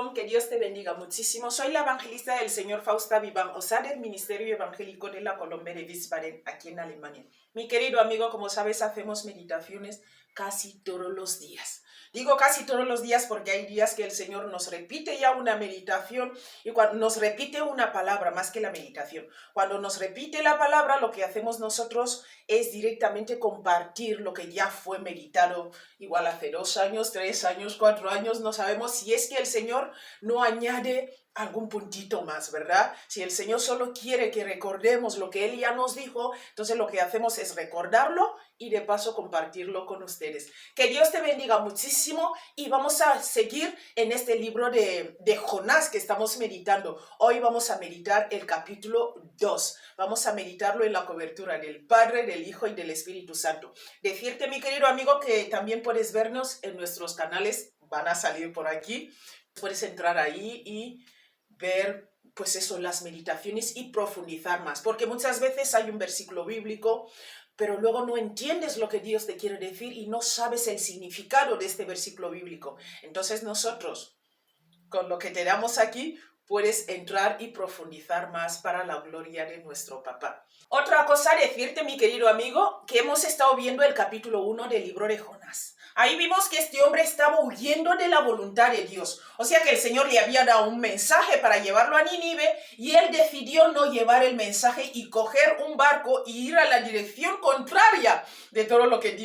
Shalom, que Dios te bendiga muchísimo. Soy la evangelista del Señor Fausta Vivan, o sea, del Ministerio Evangélico de la Colombia de Wiesbaden, aquí en Alemania. Mi querido amigo, como sabes, hacemos meditaciones casi todos los días. Digo casi todos los días porque hay días que el Señor nos repite ya una meditación y cuando nos repite una palabra más que la meditación. Cuando nos repite la palabra, lo que hacemos nosotros es directamente compartir lo que ya fue meditado, igual hace 2 años, 3 años, 4 años, no sabemos si es que el Señor no añade algún puntito más, ¿verdad? Si el Señor solo quiere que recordemos lo que Él ya nos dijo, entonces lo que hacemos es recordarlo y de paso compartirlo con ustedes. Que Dios te bendiga muchísimo y vamos a seguir en este libro de Jonás que estamos meditando. Hoy vamos a meditar el capítulo 2. Vamos a meditarlo en la cobertura del Padre, del Hijo y del Espíritu Santo. Decirte, mi querido amigo, que también puedes vernos en nuestros canales, van a salir por aquí. Puedes entrar ahí y ver, pues eso, las meditaciones y profundizar más, porque muchas veces hay un versículo bíblico, pero luego no entiendes lo que Dios te quiere decir y no sabes el significado de este versículo bíblico. Entonces nosotros, con lo que te damos aquí, puedes entrar y profundizar más para la gloria de nuestro papá. Otra cosa, decirte, mi querido amigo, que hemos estado viendo el capítulo 1 del libro de Jonás. Ahí vimos que este hombre estaba huyendo de la voluntad de Dios. O sea que el Señor le había dado un mensaje para llevarlo a Nínive y él decidió no llevar el mensaje y coger un barco y ir a la dirección contraria de todo lo que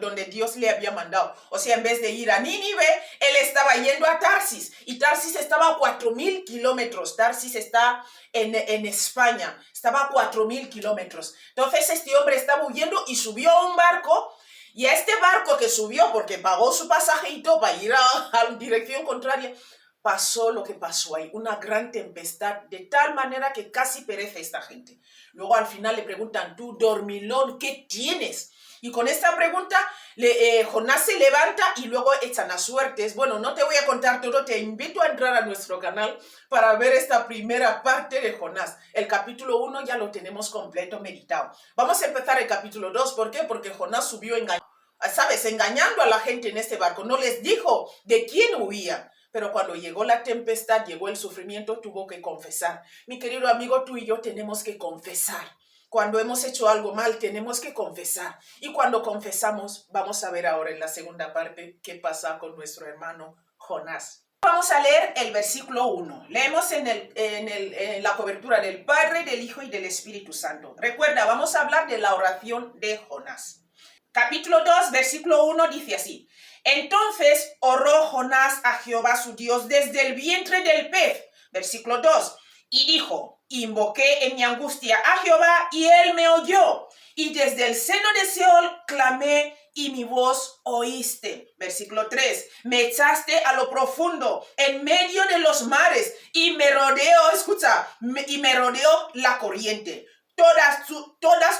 donde Dios le había mandado. O sea, en vez de ir a Nínive, él estaba yendo a Tarsis. Y Tarsis estaba a 4.000 kilómetros. Tarsis está en España. Estaba a 4.000 kilómetros. Entonces este hombre estaba huyendo y subió a un barco. Y a este barco que subió, porque pagó su pasaje y todo para ir a dirección contraria, pasó lo que pasó ahí, una gran tempestad, de tal manera que casi perece esta gente. Luego al final le preguntan, tú dormilón, ¿qué tienes? Y con esta pregunta, Jonás se levanta y luego echan a suertes. Bueno, no te voy a contar todo, te invito a entrar a nuestro canal para ver esta primera parte de Jonás. El capítulo 1 ya lo tenemos completo meditado. Vamos a empezar el capítulo 2, ¿por qué? Porque Jonás subió engañando a la gente en este barco. No les dijo de quién huía. Pero cuando llegó la tempestad, llegó el sufrimiento, tuvo que confesar. Mi querido amigo, tú y yo tenemos que confesar. Cuando hemos hecho algo mal, tenemos que confesar. Y cuando confesamos, vamos a ver ahora en la segunda parte qué pasa con nuestro hermano Jonás. Vamos a leer el versículo 1. Leemos en la cobertura del Padre, del Hijo y del Espíritu Santo. Recuerda, vamos a hablar de la oración de Jonás. Capítulo 2, versículo 1 dice así. Entonces oró Jonás a Jehová su Dios desde el vientre del pez. Versículo 2. Y dijo, invoqué en mi angustia a Jehová y él me oyó. Y desde el seno de Seol clamé y mi voz oíste. Versículo 3. Me echaste a lo profundo, en medio de los mares, y me rodeó, escucha, y me rodeó la corriente. Todas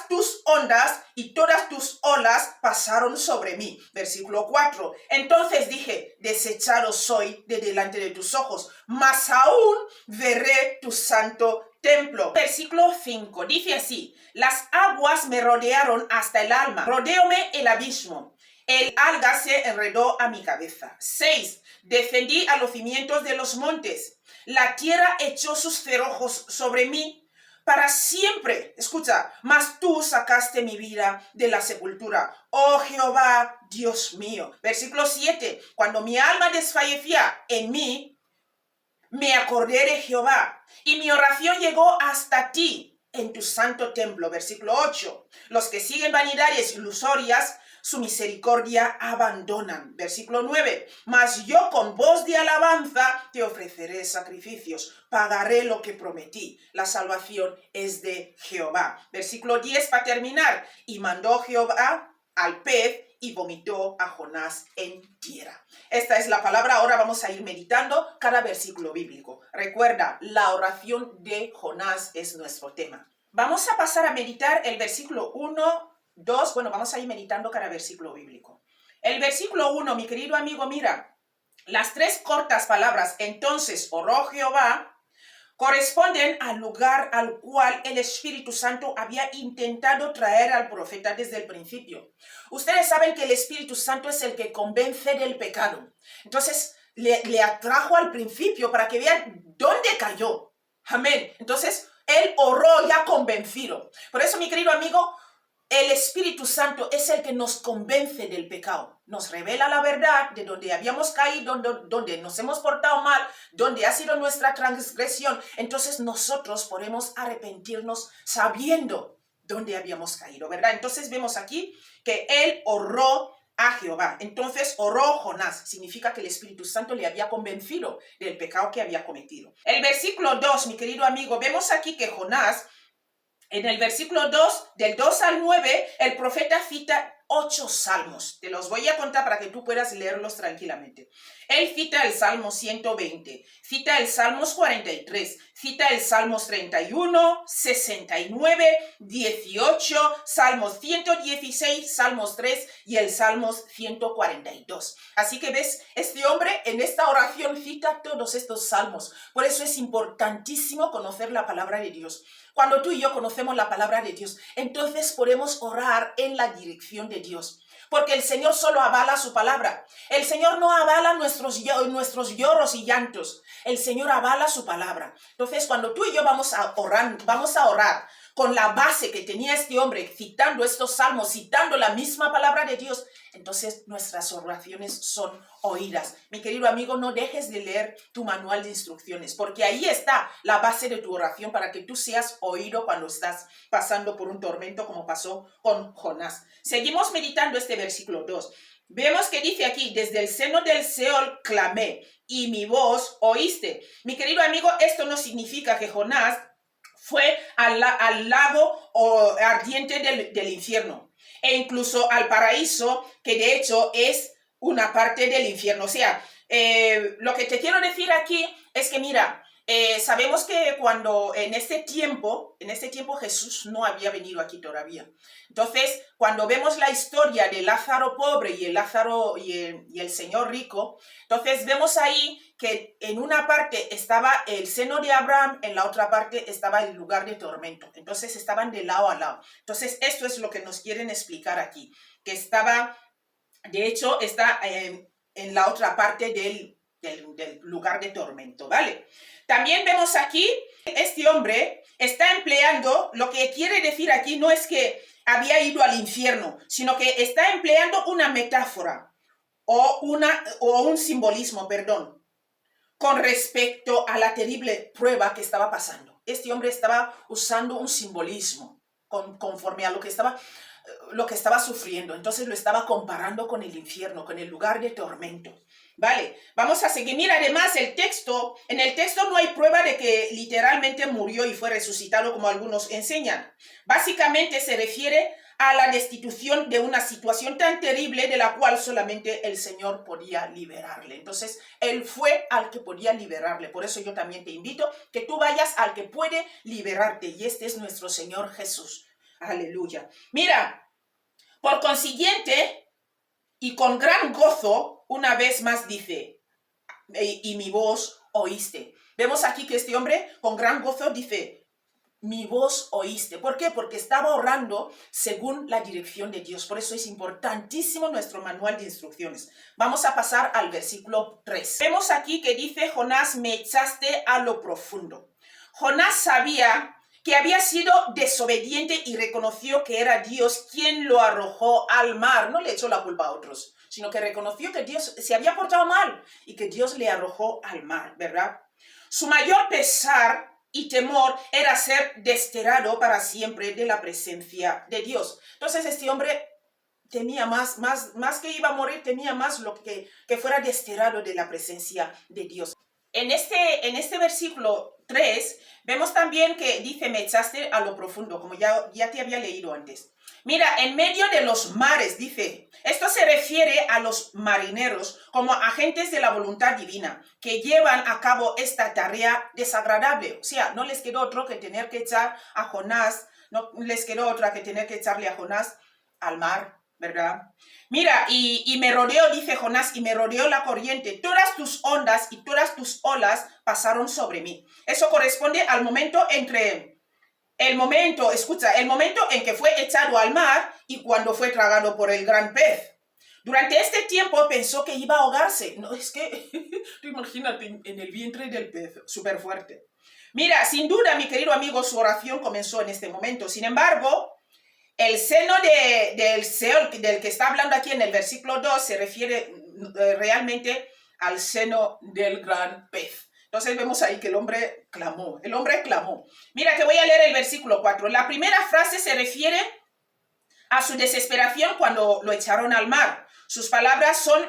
tus ondas y todas tus olas pasaron sobre mí. Versículo 4. Entonces dije, desechado soy de delante de tus ojos, mas aún veré tu santo templo. Versículo 5. Dice así, las aguas me rodearon hasta el alma, rodeóme el abismo. El alga se enredó a mi cabeza. 6. Descendí a los cimientos de los montes. La tierra echó sus cerrojos sobre mí. Para siempre, escucha, mas tú sacaste mi vida de la sepultura. Oh Jehová, Dios mío. Versículo 7. Cuando mi alma desfallecía en mí, me acordé de Jehová y mi oración llegó hasta ti en tu santo templo. Versículo 8. Los que siguen vanidades ilusorias, su misericordia abandonan. Versículo 9. Mas yo con voz de alabanza te ofreceré sacrificios. Pagaré lo que prometí. La salvación es de Jehová. Versículo 10 para terminar. Y mandó Jehová al pez y vomitó a Jonás en tierra. Esta es la palabra. Ahora vamos a ir meditando cada versículo bíblico. Recuerda, la oración de Jonás es nuestro tema. Vamos a pasar a meditar el versículo 1, 2, bueno, vamos a ir meditando cada versículo bíblico. El versículo 1, mi querido amigo, mira, las 3 cortas palabras, entonces oró Jehová, corresponden al lugar al cual el Espíritu Santo había intentado traer al profeta desde el principio. Ustedes saben que el Espíritu Santo es el que convence del pecado. Entonces, le atrajo al principio para que vean dónde cayó. Amén. Entonces, él oró ya convencido. Por eso, mi querido amigo, el Espíritu Santo es el que nos convence del pecado. Nos revela la verdad de donde habíamos caído, donde nos hemos portado mal, donde ha sido nuestra transgresión. Entonces nosotros podemos arrepentirnos sabiendo dónde habíamos caído, ¿verdad? Entonces vemos aquí que él oró a Jehová. Entonces oró Jonás. Significa que el Espíritu Santo le había convencido del pecado que había cometido. El versículo 2, mi querido amigo, vemos aquí que Jonás, en el versículo 2, del 2 al 9, el profeta cita 8 salmos. Te los voy a contar para que tú puedas leerlos tranquilamente. Él cita el Salmo 120, cita el Salmos 43, cita el Salmos 31, 69, 18, Salmos 116, Salmos 3 y el Salmos 142. Así que ves, este hombre en esta oración cita todos estos salmos. Por eso es importantísimo conocer la palabra de Dios. Cuando tú y yo conocemos la palabra de Dios, entonces podemos orar en la dirección de Dios. Porque el Señor solo avala su palabra. El Señor no avala nuestros lloros y llantos. El Señor avala su palabra. Entonces, cuando tú y yo vamos a orar con la base que tenía este hombre, citando estos salmos, citando la misma palabra de Dios, entonces nuestras oraciones son oídas. Mi querido amigo, no dejes de leer tu manual de instrucciones, porque ahí está la base de tu oración para que tú seas oído cuando estás pasando por un tormento como pasó con Jonás. Seguimos meditando este versículo 2. Vemos que dice aquí, desde el seno del Seol clamé y mi voz oíste. Mi querido amigo, esto no significa que Jonás fue al lago ardiente del infierno e incluso al paraíso, que de hecho es una parte del infierno. O sea, lo que te quiero decir aquí es que mira, sabemos que cuando en este tiempo Jesús no había venido aquí todavía. Entonces, cuando vemos la historia de Lázaro pobre y el Señor rico, entonces vemos ahí que en una parte estaba el seno de Abraham, en la otra parte estaba el lugar de tormento. Entonces estaban de lado a lado. Entonces esto es lo que nos quieren explicar aquí, que estaba, de hecho, está en la otra parte del lugar de tormento, ¿vale? También vemos aquí, este hombre está empleando, lo que quiere decir aquí no es que había ido al infierno, sino que está empleando una metáfora o un simbolismo, perdón, con respecto a la terrible prueba que estaba pasando. Este hombre estaba usando un simbolismo conforme a lo que estaba sufriendo. Entonces lo estaba comparando con el infierno, con el lugar de tormento. Vale, vamos a seguir. Mira, además en el texto no hay prueba de que literalmente murió y fue resucitado como algunos enseñan. Básicamente se refiere a la destitución de una situación tan terrible de la cual solamente el Señor podía liberarle. Entonces, Él fue al que podía liberarle. Por eso yo también te invito que tú vayas al que puede liberarte, y este es nuestro Señor Jesús. Aleluya. Mira, por consiguiente, y con gran gozo, una vez más dice, y mi voz oíste. Vemos aquí que este hombre con gran gozo dice, mi voz oíste. ¿Por qué? Porque estaba orando según la dirección de Dios. Por eso es importantísimo nuestro manual de instrucciones. Vamos a pasar al versículo 3. Vemos aquí que dice, Jonás, me echaste a lo profundo. Jonás sabía que había sido desobediente y reconoció que era Dios quien lo arrojó al mar. No le echó la culpa a otros, sino que reconoció que Dios se había portado mal y que Dios le arrojó al mar, ¿verdad? Su mayor pesar y temor era ser desterrado para siempre de la presencia de Dios. Entonces este hombre temía más que iba a morir, temía más lo que fuera desterrado de la presencia de Dios. En este versículo 3 vemos también que dice, me echaste a lo profundo, como ya te había leído antes. Mira, en medio de los mares, dice, esto se refiere a los marineros como agentes de la voluntad divina, que llevan a cabo esta tarea desagradable. O sea, no les quedó otro que tener que echar a Jonás, no les quedó otra que tener que echarle a Jonás al mar, ¿verdad? Mira, y me rodeó, dice Jonás, y me rodeó la corriente. Todas tus ondas y todas tus olas pasaron sobre mí. Eso corresponde al momento el momento en que fue echado al mar y cuando fue tragado por el gran pez. Durante este tiempo pensó que iba a ahogarse. No, es que, tú imagínate en el vientre del pez, súper fuerte. Mira, sin duda, mi querido amigo, su oración comenzó en este momento. Sin embargo, el seno del Seol, del que está hablando aquí en el versículo 2, se refiere realmente al seno del gran pez. Entonces vemos ahí que el hombre clamó. El hombre clamó. Mira, te voy a leer el versículo 4. La primera frase se refiere a su desesperación cuando lo echaron al mar. Sus palabras son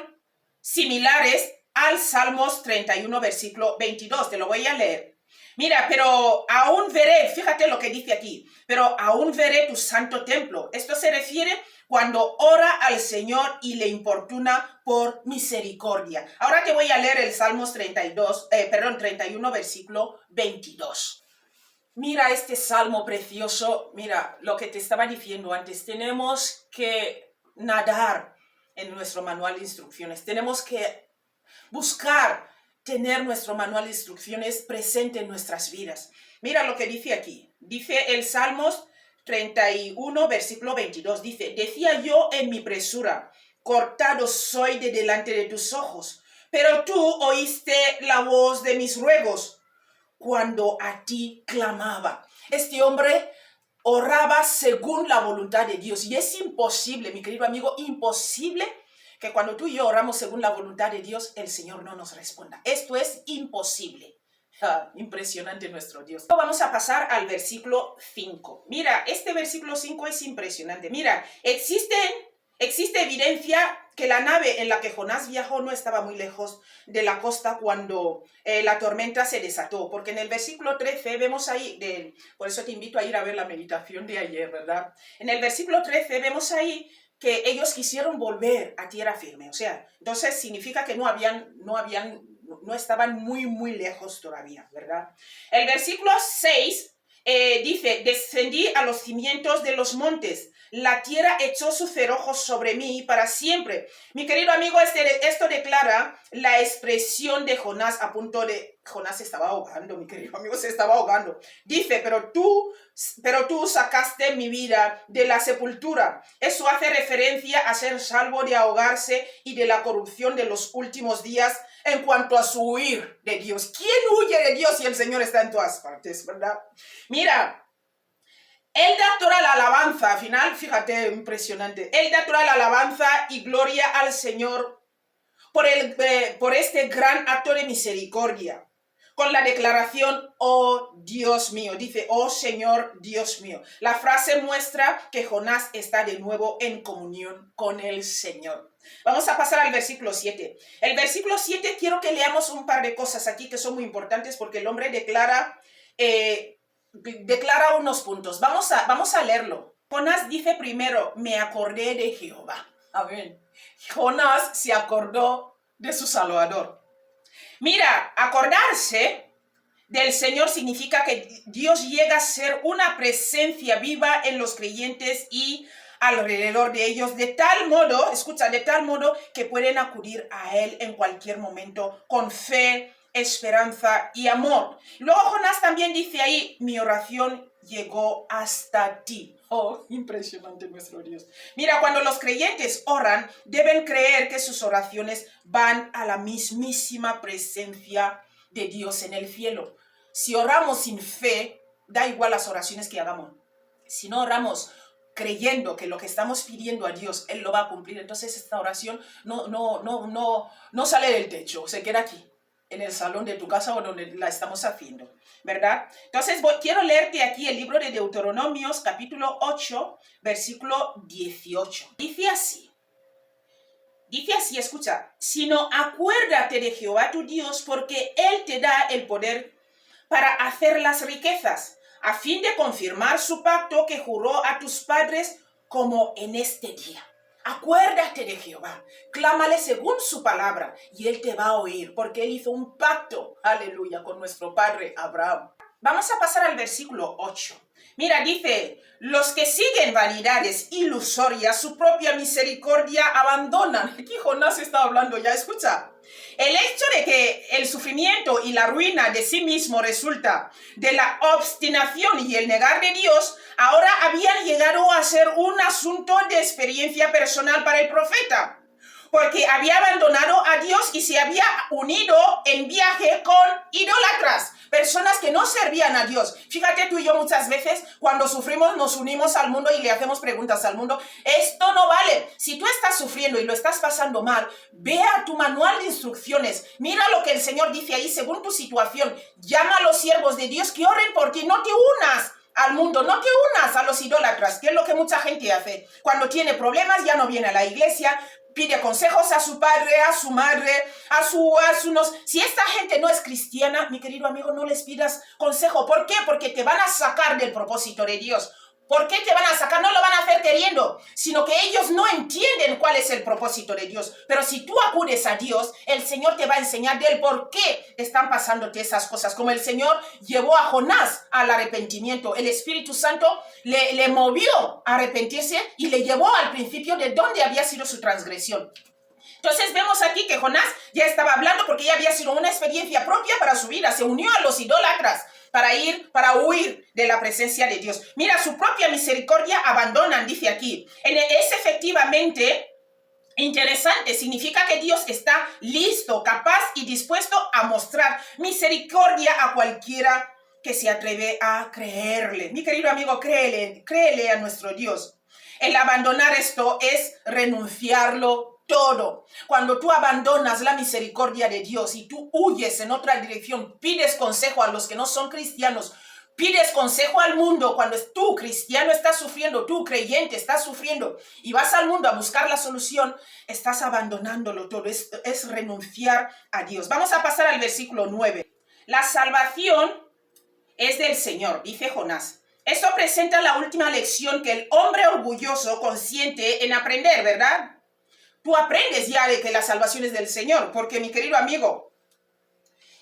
similares al Salmos 31, versículo 22. Te lo voy a leer. Mira, pero aún veré, fíjate lo que dice aquí, pero aún veré tu santo templo. Esto se refiere cuando ora al Señor y le importuna por misericordia. Ahora te voy a leer el Salmos 31, versículo 22. Mira este salmo precioso, mira lo que te estaba diciendo antes, tenemos que nadar en nuestro manual de instrucciones, tenemos que buscar tener nuestro manual de instrucciones presente en nuestras vidas. Mira lo que dice aquí, dice el Salmos 31, versículo 22, dice, decía yo en mi presura, cortado soy de delante de tus ojos, pero tú oíste la voz de mis ruegos, cuando a ti clamaba. Este hombre oraba según la voluntad de Dios. Y es imposible, mi querido amigo, imposible que cuando tú y yo oramos según la voluntad de Dios, el Señor no nos responda. Esto es imposible. Impresionante nuestro Dios. Vamos a pasar al versículo 5. Mira, este versículo 5 es impresionante. Mira, existe evidencia que la nave en la que Jonás viajó no estaba muy lejos de la costa cuando la tormenta se desató, porque en el versículo 13 vemos ahí, por eso te invito a ir a ver la meditación de ayer, ¿verdad? En el versículo 13 vemos ahí que ellos quisieron volver a tierra firme, o sea, entonces significa que no estaban muy lejos todavía, ¿verdad? El versículo 6 dice, descendí a los cimientos de los montes, la tierra echó sus cerrojos sobre mí para siempre. Mi querido amigo, esto declara la expresión de Jonás a punto de... Jonás se estaba ahogando, mi querido amigo, se estaba ahogando. Dice, pero tú sacaste mi vida de la sepultura. Eso hace referencia a ser salvo de ahogarse y de la corrupción de los últimos días en cuanto a su huir de Dios. ¿Quién huye de Dios si el Señor está en todas partes, verdad? Mira, Él da toda la alabanza, al final, fíjate, impresionante. Él da toda la alabanza y gloria al Señor por este gran acto de misericordia. Con la declaración, oh Dios mío, dice, oh Señor Dios mío. La frase muestra que Jonás está de nuevo en comunión con el Señor. Vamos a pasar al versículo 7. El versículo 7 quiero que leamos un par de cosas aquí que son muy importantes porque el hombre declara unos puntos. Vamos a leerlo. Jonás dice primero, me acordé de Jehová. Amén. Jonás se acordó de su Salvador. Mira, acordarse del Señor significa que Dios llega a ser una presencia viva en los creyentes y alrededor de ellos, de tal modo, escucha, de tal modo que pueden acudir a Él en cualquier momento con fe, esperanza y amor. Luego Jonás también dice ahí, mi oración llegó hasta ti. Oh, impresionante nuestro Dios. Mira, cuando los creyentes oran, deben creer que sus oraciones van a la mismísima presencia de Dios en el cielo. Si oramos sin fe, da igual las oraciones que hagamos. Si no oramos creyendo que lo que estamos pidiendo a Dios, Él lo va a cumplir, entonces esta oración no sale del techo, se queda aquí, en el salón de tu casa o donde la estamos haciendo, ¿verdad? Entonces quiero leerte aquí el libro de Deuteronomios, capítulo 8, versículo 18. Dice así, escucha, sino acuérdate de Jehová tu Dios, porque Él te da el poder para hacer las riquezas, a fin de confirmar su pacto que juró a tus padres como en este día. Acuérdate de Jehová, clámale según su palabra y Él te va a oír, porque Él hizo un pacto, aleluya, con nuestro padre Abraham. Vamos a pasar al versículo 8. Mira, dice, los que siguen vanidades ilusorias, su propia misericordia abandonan. Aquí Jonás está hablando ya, escucha. El hecho de que el sufrimiento y la ruina de sí mismo resulta de la obstinación y el negar de Dios, ahora habían llegado a ser un asunto de experiencia personal para el profeta. porque había abandonado a Dios y se había unido en viaje con idólatras, personas que no servían a Dios. Fíjate, tú y yo muchas veces cuando sufrimos nos unimos al mundo y le hacemos preguntas al mundo. Esto no vale. Si tú estás sufriendo y lo estás pasando mal, ve a tu manual de instrucciones. Mira lo que el Señor dice ahí según tu situación. Llama a los siervos de Dios que oren por ti. No te unas al mundo, no te unas a los idólatras, que es lo que mucha gente hace. Cuando tiene problemas ya no viene a la iglesia, pide consejos a su padre, a su madre, a sus... Si esta gente no es cristiana, mi querido amigo, no les pidas consejo. ¿Por qué? Porque te van a sacar del propósito de Dios. ¿Por qué te van a sacar? No lo van a hacer queriendo, sino que ellos no entienden cuál es el propósito de Dios. Pero si tú acudes a Dios, el Señor te va a enseñar del por qué están pasándote esas cosas. Como el Señor llevó a Jonás al arrepentimiento, el Espíritu Santo le movió a arrepentirse y le llevó al principio de dónde había sido su transgresión. Entonces vemos aquí que Jonás ya estaba hablando porque ya había sido una experiencia propia para su vida. Se unió a los idólatras para huir de la presencia de Dios. Mira, su propia misericordia abandonan, dice aquí. Es efectivamente interesante, significa que Dios está listo, capaz y dispuesto a mostrar misericordia a cualquiera que se atreve a creerle. Mi querido amigo, créele a nuestro Dios. El abandonar esto es renunciarlo todo. Cuando tú abandonas la misericordia de Dios y tú huyes en otra dirección, pides consejo a los que no son cristianos, pides consejo al mundo, cuando tú, cristiano, estás sufriendo, tú, creyente, estás sufriendo y vas al mundo a buscar la solución, estás abandonándolo todo, es renunciar a Dios. Vamos a pasar al versículo 9. La salvación es del Señor, dice Jonás. Esto presenta la última lección que el hombre orgulloso consiente en aprender, ¿verdad? Tú aprendes ya de que la salvación es del Señor, porque mi querido amigo,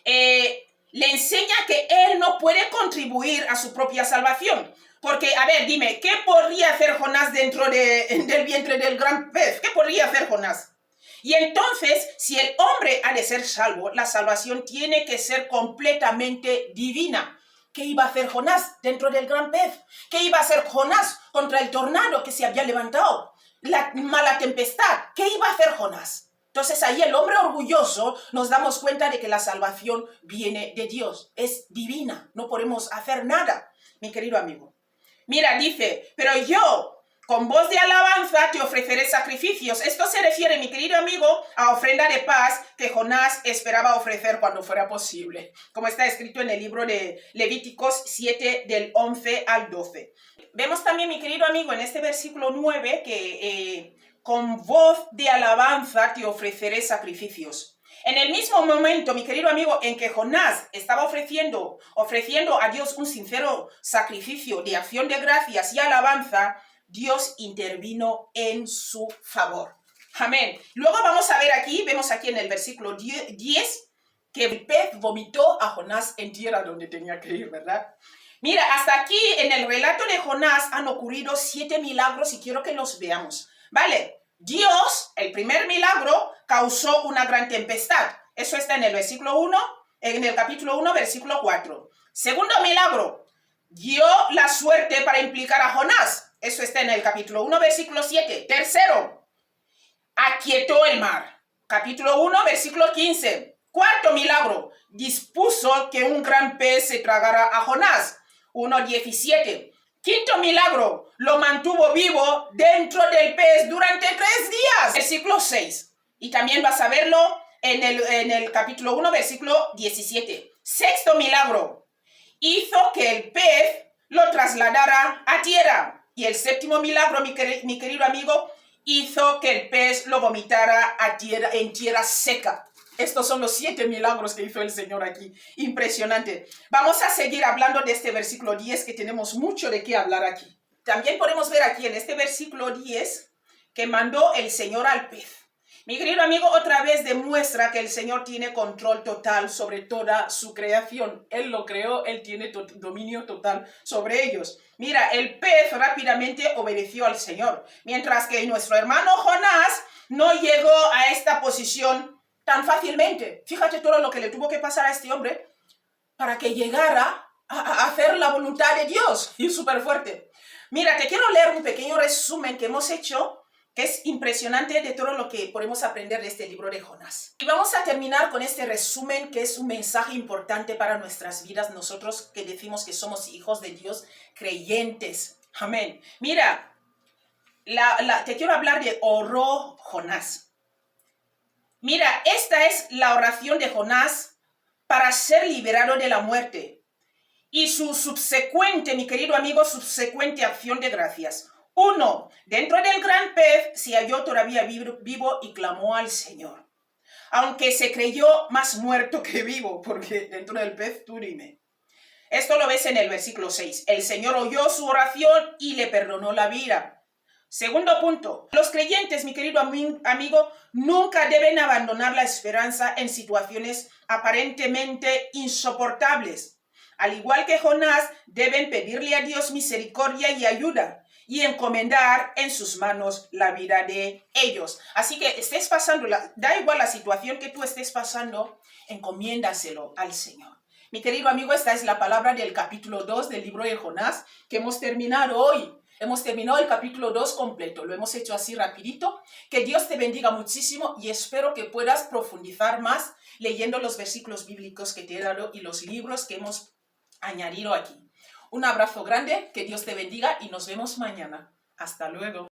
le enseña que él no puede contribuir a su propia salvación. Porque, a ver, dime, ¿qué podría hacer Jonás dentro del vientre del gran pez? ¿Qué podría hacer Jonás? Y entonces, si el hombre ha de ser salvo, la salvación tiene que ser completamente divina. ¿Qué iba a hacer Jonás dentro del gran pez? ¿Qué iba a hacer Jonás contra el tornado que se había levantado? La mala tempestad. ¿Qué iba a hacer Jonás? Entonces ahí el hombre orgulloso nos damos cuenta de que la salvación viene de Dios. Es divina. No podemos hacer nada, mi querido amigo. Mira, dice, pero yo con voz de alabanza te ofreceré sacrificios. Esto se refiere, mi querido amigo, a ofrenda de paz que Jonás esperaba ofrecer cuando fuera posible, como está escrito en el libro de Levíticos 7, del 11 al 12. Vemos también, mi querido amigo, en este versículo 9 que con voz de alabanza te ofreceré sacrificios. En el mismo momento, mi querido amigo, en que Jonás estaba ofreciendo a Dios un sincero sacrificio de acción de gracias y alabanza, Dios intervino en su favor. Amén. Luego vamos a ver aquí, vemos aquí en el versículo 10, que el pez vomitó a Jonás en tierra donde tenía que ir, ¿verdad? Mira, hasta aquí en el relato de Jonás han ocurrido 7 milagros y quiero que los veamos. Vale, Dios, el primer milagro, causó una gran tempestad. Eso está en el versículo 1, en el capítulo 1, versículo 4. Segundo milagro, dio la suerte para implicar a Jonás. Eso está en el capítulo 1, versículo 7. Tercero, aquietó el mar. Capítulo 1, versículo 15. Cuarto milagro, dispuso que un gran pez se tragara a Jonás. 1:17. Quinto milagro, lo mantuvo vivo dentro del pez durante 3 días. Versículo 6. Y también vas a verlo en el capítulo 1, versículo 17. Sexto milagro, hizo que el pez lo trasladara a tierra. Y el séptimo milagro, mi querido amigo, hizo que el pez lo vomitara en tierra seca. Estos son los 7 milagros que hizo el Señor aquí. Impresionante. Vamos a seguir hablando de este versículo 10, que tenemos mucho de qué hablar aquí. También podemos ver aquí en este versículo 10 que mandó el Señor al pez. Mi querido amigo, otra vez demuestra que el Señor tiene control total sobre toda su creación. Él lo creó, Él tiene dominio total sobre ellos. Mira, el pez rápidamente obedeció al Señor, mientras que nuestro hermano Jonás no llegó a esta posición tan fácilmente. Fíjate todo lo que le tuvo que pasar a este hombre para que llegara a hacer la voluntad de Dios. Y súper fuerte. Mira, te quiero leer un pequeño resumen que hemos hecho que es impresionante de todo lo que podemos aprender de este libro de Jonás. Y vamos a terminar con este resumen, que es un mensaje importante para nuestras vidas, nosotros que decimos que somos hijos de Dios, creyentes. Amén. Mira, te quiero hablar de oró Jonás. Mira, esta es la oración de Jonás para ser liberado de la muerte. Y su subsecuente, mi querido amigo, subsecuente acción de gracias. 1. Dentro del gran pez se halló todavía vivo y clamó al Señor. Aunque se creyó más muerto que vivo, porque dentro del pez, tú dime. Esto lo ves en el versículo 6. El Señor oyó su oración y le perdonó la vida. Segundo punto. Los creyentes, mi querido amigo, nunca deben abandonar la esperanza en situaciones aparentemente insoportables. Al igual que Jonás, deben pedirle a Dios misericordia y ayuda y encomendar en sus manos la vida de ellos. Así que estés pasando, da igual la situación que tú estés pasando, encomiéndaselo al Señor. Mi querido amigo, esta es la palabra del capítulo 2 del libro de Jonás que hemos terminado hoy. Hemos terminado el capítulo 2 completo, lo hemos hecho así rapidito. Que Dios te bendiga muchísimo y espero que puedas profundizar más leyendo los versículos bíblicos que te he dado y los libros que hemos añadido aquí. Un abrazo grande, que Dios te bendiga y nos vemos mañana. Hasta luego.